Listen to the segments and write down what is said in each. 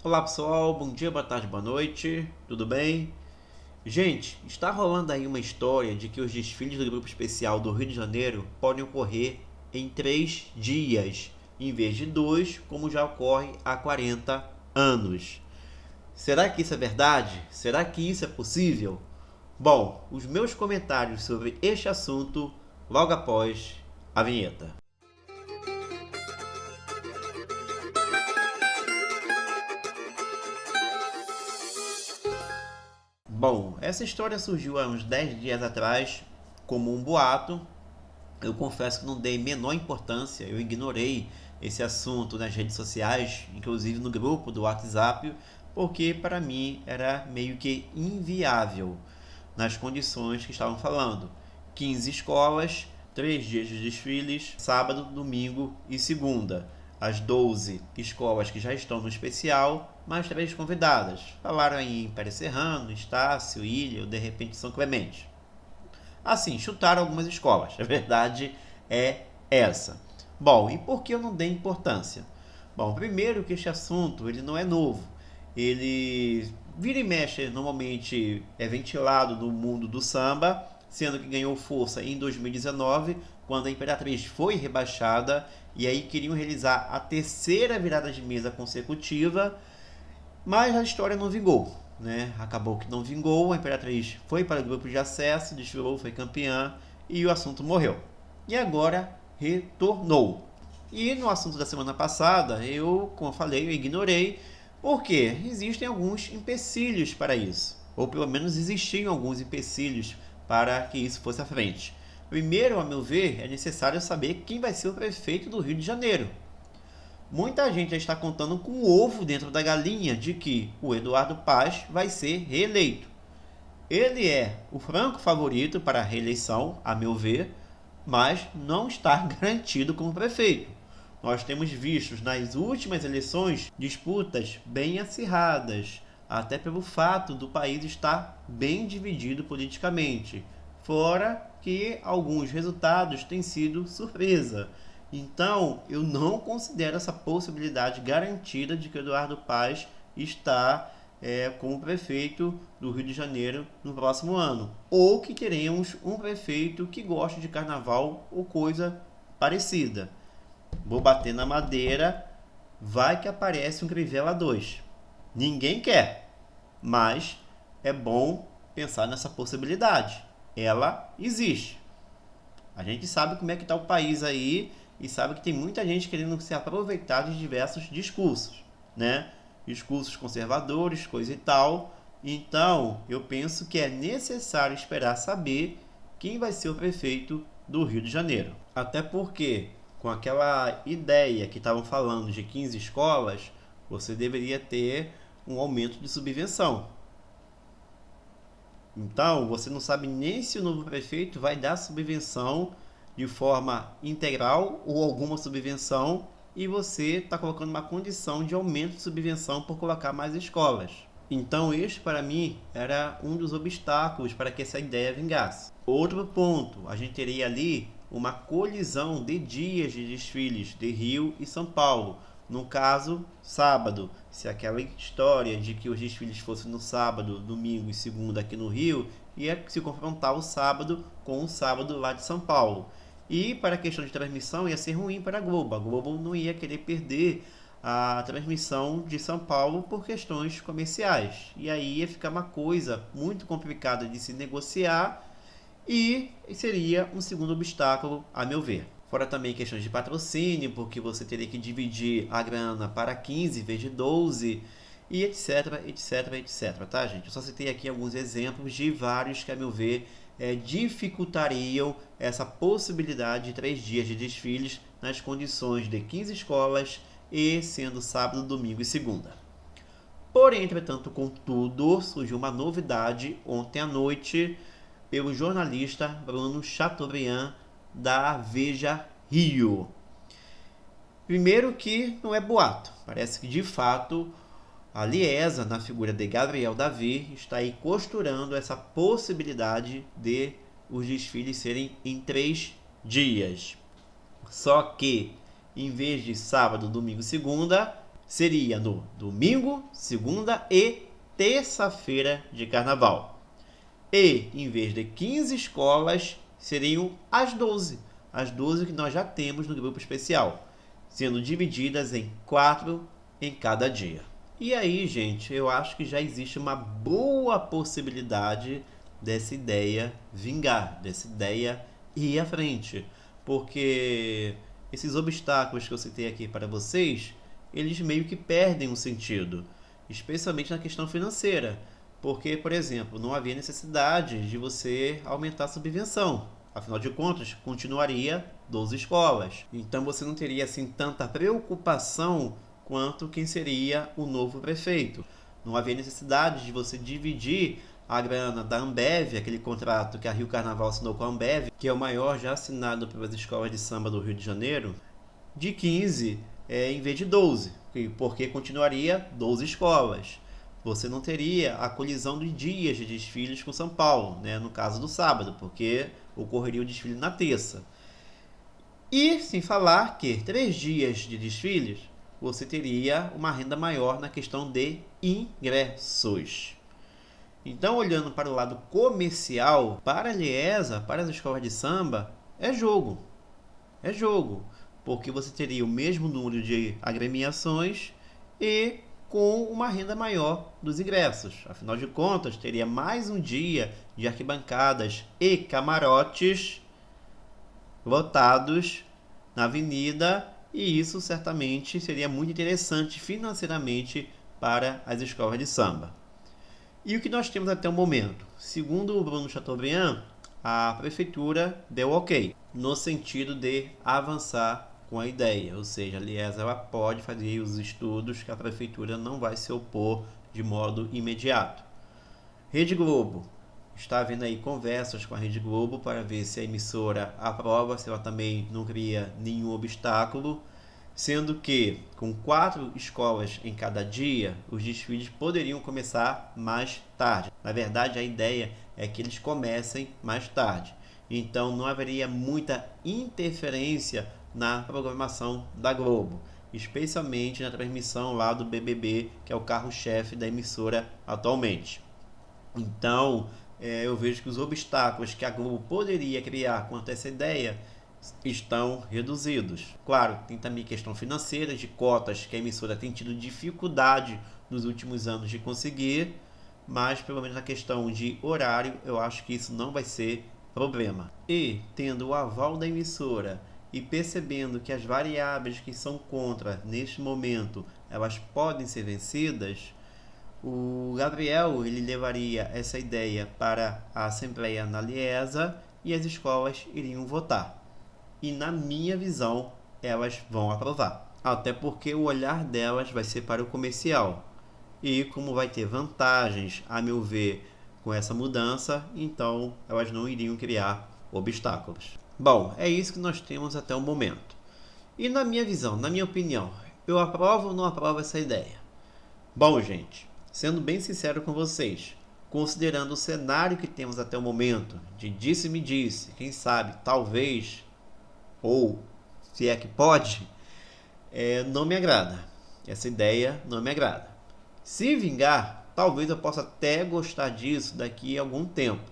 Olá pessoal, bom dia, boa tarde, boa noite, tudo bem? Gente, está rolando aí uma história de que os desfiles do Grupo Especial do Rio de Janeiro podem ocorrer em 3 dias, em vez de dois, como já ocorre há 40 anos. Será que isso é verdade? Será que isso é possível? Bom, os meus comentários sobre este assunto logo após a vinheta. Bom, essa história surgiu há uns 10 dias atrás como um boato. Eu confesso que não dei menor importância, eu ignorei esse assunto nas redes sociais, inclusive no grupo do WhatsApp, porque para mim era meio que inviável nas condições que estavam falando. 15 escolas, 3 dias de desfiles, sábado, domingo e segunda. As 12 escolas que já estão no especial, mais 3 convidadas. Falaram aí em Pérez Serrano, Estácio, Ilha, ou de repente São Clemente. Assim, chutaram algumas escolas. A verdade é essa. Bom, e por que eu não dei importância? Bom, primeiro que este assunto ele não é novo. Ele vira e mexe, normalmente é ventilado no mundo do samba, sendo que ganhou força em 2019, quando a Imperatriz foi rebaixada e aí queriam realizar a terceira virada de mesa consecutiva, mas a história não vingou, né? Acabou que não vingou, a Imperatriz foi para o grupo de acesso, desfilou, foi campeã e o assunto morreu. E agora retornou. E no assunto da semana passada, eu, como eu falei, eu ignorei, porque existem alguns empecilhos para isso. Ou pelo menos existiam alguns empecilhos para que isso fosse à frente. Primeiro, a meu ver, é necessário saber quem vai ser o prefeito do Rio de Janeiro. Muita gente já está contando com o ovo dentro da galinha de que o Eduardo Paz vai ser reeleito. Ele é o franco favorito para a reeleição, a meu ver, mas não está garantido como prefeito. Nós temos visto nas últimas eleições disputas bem acirradas, até pelo fato do país estar bem dividido politicamente. Fora que alguns resultados têm sido surpresa. Então, eu não considero essa possibilidade garantida de que Eduardo Paz está como prefeito do Rio de Janeiro no próximo ano. Ou que teremos um prefeito que goste de carnaval ou coisa parecida. Vou bater na madeira, vai que aparece um Crivella 2. Ninguém quer, mas é bom pensar nessa possibilidade. Ela existe. A gente sabe como é que está o país aí e sabe que tem muita gente querendo se aproveitar de diversos discursos, né? Discursos conservadores, coisa e tal. Então, eu penso que é necessário esperar saber quem vai ser o prefeito do Rio de Janeiro. Até porque, com aquela ideia que estavam falando de 15 escolas, você deveria ter um aumento de subvenção. Então, você não sabe nem se o novo prefeito vai dar subvenção de forma integral ou alguma subvenção e você está colocando uma condição de aumento de subvenção por colocar mais escolas. Então, este para mim era um dos obstáculos para que essa ideia vingasse. Outro ponto, a gente teria ali uma colisão de dias de desfiles de Rio e São Paulo. No caso, sábado, se aquela história de que os desfiles fossem no sábado, domingo e segunda aqui no Rio, ia se confrontar o sábado com o sábado lá de São Paulo. E para a questão de transmissão ia ser ruim para a Globo. A Globo não ia querer perder a transmissão de São Paulo por questões comerciais. E aí ia ficar uma coisa muito complicada de se negociar e seria um segundo obstáculo, a meu ver. Fora também questões de patrocínio, porque você teria que dividir a grana para 15 em vez de 12, e etc, etc, etc, tá, gente? Eu só citei aqui alguns exemplos de vários que, a meu ver, dificultariam essa possibilidade de 3 dias de desfiles nas condições de 15 escolas e sendo sábado, domingo e segunda. Porém, entretanto, contudo, surgiu uma novidade ontem à noite pelo jornalista Bruno Chateaubriand da Veja Rio. Primeiro que não é boato, parece que de fato a Liesa, na figura de Gabriel Davi, está aí costurando essa possibilidade de os desfiles serem em 3 dias. Só que, em vez de sábado, domingo e segunda, seria no domingo, segunda e terça-feira de carnaval. E, em vez de 15 escolas, seriam as 12. As 12 que nós já temos no grupo especial, sendo divididas em 4 em cada dia. E aí, gente, eu acho que já existe uma boa possibilidade dessa ideia vingar, dessa ideia ir à frente. Porque esses obstáculos que eu citei aqui para vocês, eles meio que perdem o sentido, especialmente na questão financeira. Porque, por exemplo, não havia necessidade de você aumentar a subvenção. Afinal de contas, continuaria 12 escolas. Então você não teria assim tanta preocupação quanto quem seria o novo prefeito. Não havia necessidade de você dividir a grana da Ambev, aquele contrato que a Rio Carnaval assinou com a Ambev, que é o maior já assinado pelas escolas de samba do Rio de Janeiro, de 15 em vez de 12, porque continuaria 12 escolas. Você não teria a colisão de dias de desfiles com São Paulo, né? No caso do sábado, porque ocorreria o desfile na terça. E sem falar que 3 dias de desfiles, você teria uma renda maior na questão de ingressos. Então, olhando para o lado comercial, para a Liesa, para as escolas de samba, é jogo. É jogo, porque você teria o mesmo número de agremiações e com uma renda maior dos ingressos. Afinal de contas, teria mais um dia de arquibancadas e camarotes lotados na avenida, e isso certamente seria muito interessante financeiramente para as escolas de samba. E o que nós temos até o momento? Segundo o Bruno Chateaubriand, a prefeitura deu ok, no sentido de avançar com a ideia, ou seja, a Liesa ela pode fazer os estudos que a prefeitura não vai se opor de modo imediato. Rede Globo, está havendo aí conversas com a Rede Globo para ver se a emissora aprova, se ela também não cria nenhum obstáculo, sendo que com 4 escolas em cada dia, os desfiles poderiam começar mais tarde. Na verdade, a ideia é que eles comecem mais tarde. Então não haveria muita interferência na programação da Globo, especialmente na transmissão lá do BBB, que é o carro-chefe da emissora atualmente. Então, eu vejo que os obstáculos que a Globo poderia criar quanto a essa ideia estão reduzidos. Claro, tem também questão financeira de cotas que a emissora tem tido dificuldade nos últimos anos de conseguir, mas pelo menos na questão de horário eu acho que isso não vai ser problema. E tendo o aval da emissora e percebendo que as variáveis que são contra neste momento elas podem ser vencidas, o Gabriel ele levaria essa ideia para a Assembleia na Liesa e as escolas iriam votar. E na minha visão, elas vão aprovar. Até porque o olhar delas vai ser para o comercial. E como vai ter vantagens, a meu ver, com essa mudança, então elas não iriam criar obstáculos. Bom, é isso que nós temos até o momento. E na minha visão, na minha opinião, eu aprovo ou não aprovo essa ideia? Bom, gente, sendo bem sincero com vocês, considerando o cenário que temos até o momento, de disse-me-disse, quem sabe, talvez, ou se é que pode, não me agrada. Essa ideia não me agrada. Se vingar, talvez eu possa até gostar disso daqui a algum tempo.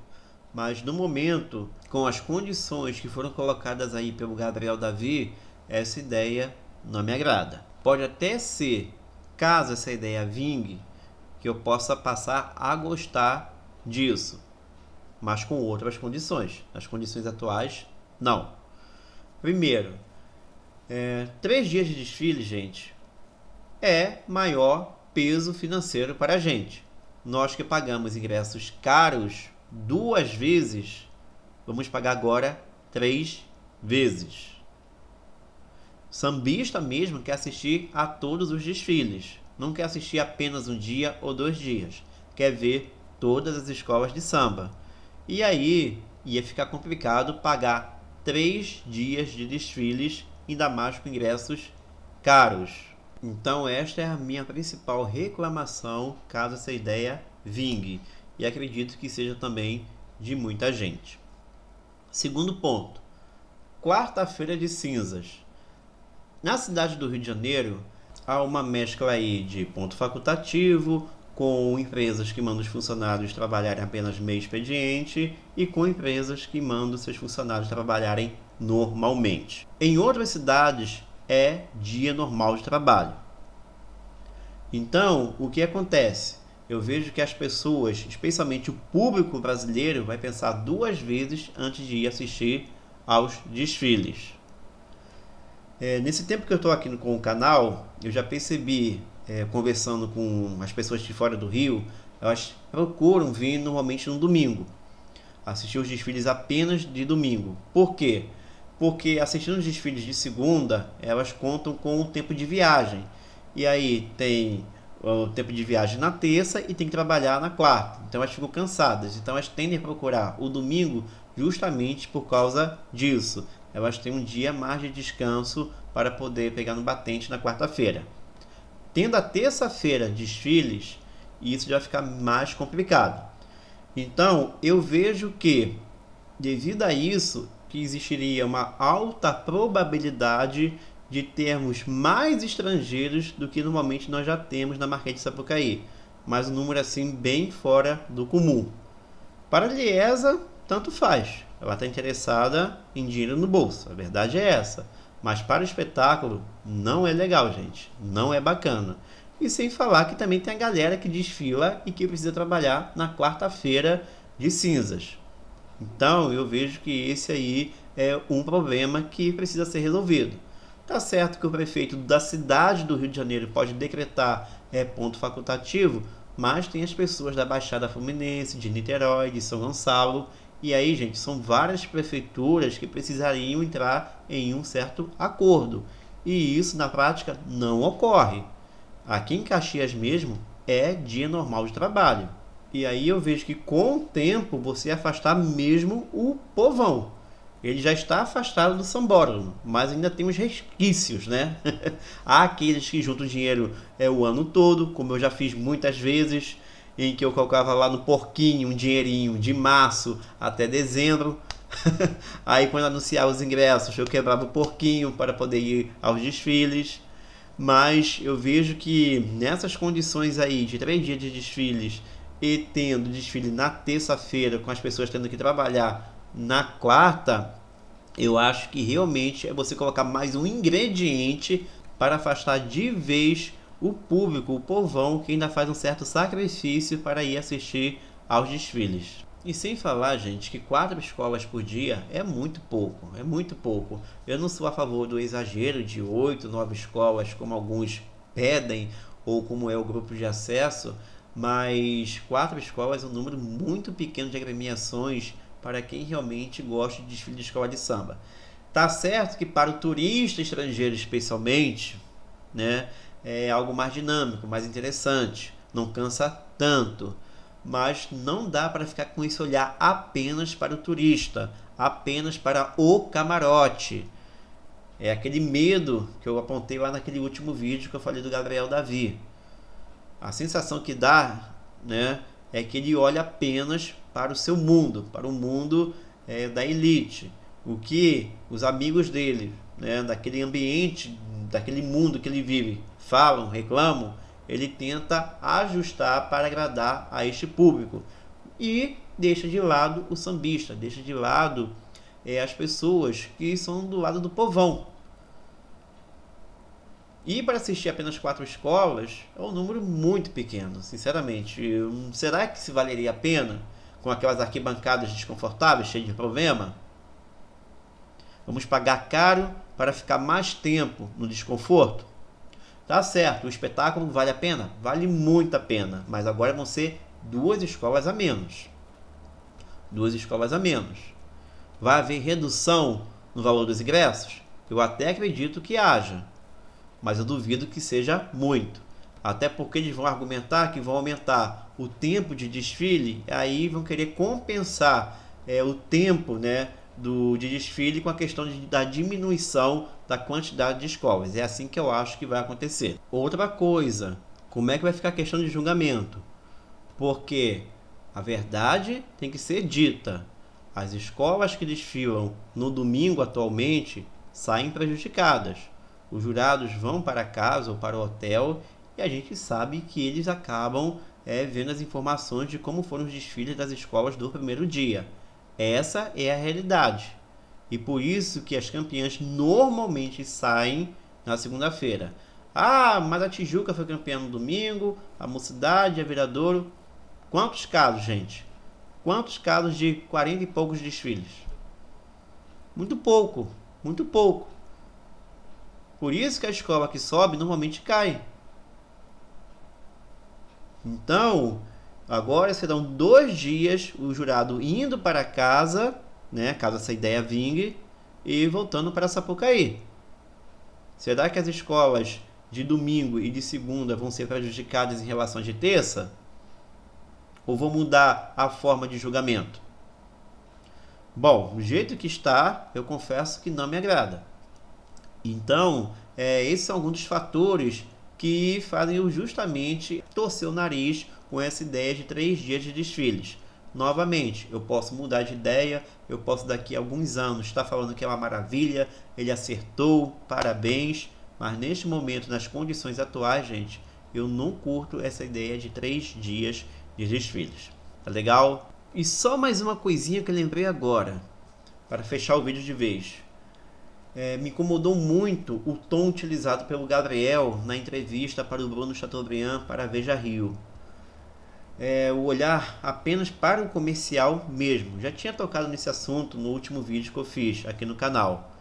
Mas no momento, com as condições que foram colocadas aí pelo Gabriel Davi, essa ideia não me agrada. Pode até ser, caso essa ideia vingue, que eu possa passar a gostar disso, mas com outras condições. Nas condições atuais, não. Primeiro, 3 dias de desfile, gente, é maior peso financeiro para a gente. Nós que pagamos ingressos caros 2 vezes, vamos pagar agora 3 vezes. Sambista mesmo quer assistir a todos os desfiles. Não quer assistir apenas um dia ou 2 dias. Quer ver todas as escolas de samba. E aí ia ficar complicado pagar 3 dias de desfiles, ainda mais com ingressos caros. Então esta é a minha principal reclamação caso essa ideia vingue. E acredito que seja também de muita gente. Segundo ponto, quarta-feira de cinzas. Na cidade do Rio de Janeiro, há uma mescla aí de ponto facultativo, com empresas que mandam os funcionários trabalharem apenas meio expediente e com empresas que mandam seus funcionários trabalharem normalmente. Em outras cidades é dia normal de trabalho. Então, o que acontece? Eu vejo que as pessoas, especialmente o público brasileiro, vai pensar duas vezes antes de ir assistir aos desfiles. Nesse tempo que eu estou aqui com o canal, eu já percebi, conversando com as pessoas de fora do Rio, elas procuram vir normalmente no domingo, assistir os desfiles apenas de domingo. Por quê? Porque assistindo os desfiles de segunda, elas contam com o tempo de viagem. E aí tem o tempo de viagem na terça e tem que trabalhar na quarta. Então elas ficam cansadas. Então elas tendem a procurar o domingo justamente por causa disso. Elas têm um dia mais de descanso para poder pegar no batente na quarta-feira. Tendo a terça-feira desfiles, isso já fica mais complicado. Então eu vejo que, devido a isso, que existiria uma alta probabilidade de termos mais estrangeiros do que normalmente nós já temos na Marquês de Sapucaí, mas um número assim bem fora do comum. Para a Liesa, tanto faz, ela está interessada em dinheiro no bolso, a verdade é essa, mas para o espetáculo não é legal, gente, não é bacana. E sem falar que também tem a galera que desfila e que precisa trabalhar na quarta-feira de cinzas. Então eu vejo que esse aí é um problema que precisa ser resolvido. Tá certo que o prefeito da cidade do Rio de Janeiro pode decretar ponto facultativo, mas tem as pessoas da Baixada Fluminense, de Niterói, de São Gonçalo, e aí, gente, são várias prefeituras que precisariam entrar em um certo acordo. E isso na prática não ocorre. Aqui em Caxias mesmo é dia normal de trabalho. E aí eu vejo que com o tempo você afastar mesmo o povão. Ele já está afastado do sambódromo, mas ainda tem os resquícios, né? Há aqueles que juntam dinheiro o ano todo, como eu já fiz muitas vezes, em que eu colocava lá no porquinho um dinheirinho de março até dezembro. Aí quando anunciava os ingressos, eu quebrava o porquinho para poder ir aos desfiles. Mas eu vejo que nessas condições aí de 3 dias de desfiles e tendo desfile na terça-feira, com as pessoas tendo que trabalhar na quarta, eu acho que realmente é você colocar mais um ingrediente para afastar de vez o público, o povão, que ainda faz um certo sacrifício para ir assistir aos desfiles. E sem falar, gente, que 4 escolas por dia é muito pouco, é muito pouco. Eu não sou a favor do exagero de 8, 9 escolas, como alguns pedem, ou como é o grupo de acesso, mas 4 escolas é um número muito pequeno de agremiações para quem realmente gosta de desfile de escola de samba. Tá certo que para o turista estrangeiro especialmente, né, é algo mais dinâmico, mais interessante, não cansa tanto, mas não dá para ficar com esse olhar apenas para o turista, apenas para o camarote. É aquele medo que eu apontei lá naquele último vídeo que eu falei do Gabriel Davi. A sensação que dá, né, é que ele olha apenas para o seu mundo, para o mundo da elite. O que os amigos dele, né, daquele ambiente, daquele mundo que ele vive, falam, reclamam, ele tenta ajustar para agradar a este público. E deixa de lado o sambista, deixa de lado as pessoas que são do lado do povão. E para assistir apenas 4 escolas é um número muito pequeno, sinceramente. Será que se valeria a pena com aquelas arquibancadas desconfortáveis, cheias de problema? Vamos pagar caro para ficar mais tempo no desconforto? Tá certo, o espetáculo vale a pena? Vale muito a pena, mas agora vão ser 2 escolas a menos. 2 escolas a menos. Vai haver redução no valor dos ingressos? Eu até acredito que haja, mas eu duvido que seja muito. Até porque eles vão argumentar que vão aumentar o tempo de desfile, aí vão querer compensar o tempo, né, de desfile com a questão da diminuição da quantidade de escolas. É assim que eu acho que vai acontecer. Outra coisa, como é que vai ficar a questão de julgamento? Porque a verdade tem que ser dita. As escolas que desfilam no domingo atualmente saem prejudicadas. Os jurados vão para casa ou para o hotel e a gente sabe que eles acabam vendo as informações de como foram os desfiles das escolas do primeiro dia. Essa é a realidade. E por isso que as campeãs normalmente saem na segunda-feira. Ah, mas a Tijuca foi campeã no domingo, a Mocidade, a Viradouro. Quantos casos, gente? Quantos casos de 40 e poucos desfiles? Muito pouco, muito pouco. Por isso que a escola que sobe normalmente cai. Então, agora serão 2 dias o jurado indo para casa, né, caso essa ideia vingue, e voltando para Sapucaí. Será que as escolas de domingo e de segunda vão ser prejudicadas em relação de terça? Ou vão mudar a forma de julgamento? Bom, do jeito que está, eu confesso que não me agrada. Então, esses são alguns dos fatores que fazem eu justamente torcer o nariz com essa ideia de 3 dias de desfiles. Novamente, eu posso mudar de ideia, eu posso daqui a alguns anos estar falando que é uma maravilha, ele acertou, parabéns, mas neste momento, nas condições atuais, gente, eu não curto essa ideia de 3 dias de desfiles. Tá legal? E só mais uma coisinha que eu lembrei agora, para fechar o vídeo de vez. Me incomodou muito o tom utilizado pelo Gabriel na entrevista para o Bruno Chateaubriand para a Veja Rio. O olhar apenas para o comercial mesmo. Já tinha tocado nesse assunto no último vídeo que eu fiz aqui no canal.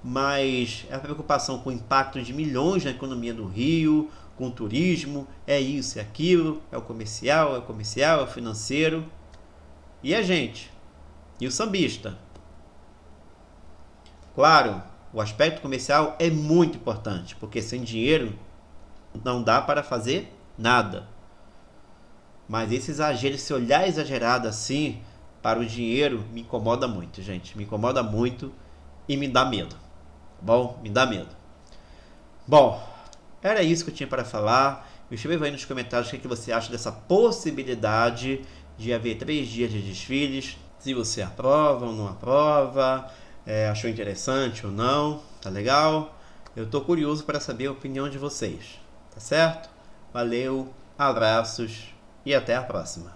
Mas a preocupação com o impacto de milhões na economia do Rio, com o turismo, é isso, é aquilo, é o comercial, é o financeiro. E a gente? E o sambista? Claro, o aspecto comercial é muito importante, porque sem dinheiro não dá para fazer nada. Mas esse olhar exagerado assim para o dinheiro me incomoda muito, gente. Me incomoda muito e me dá medo. Tá bom? Me dá medo. Bom, era isso que eu tinha para falar. Me escreva aí nos comentários o que você acha dessa possibilidade de haver 3 dias de desfiles. Se você aprova ou não aprova, achou interessante ou não, tá legal? Eu tô curioso para saber a opinião de vocês, tá certo? Valeu, abraços e até a próxima.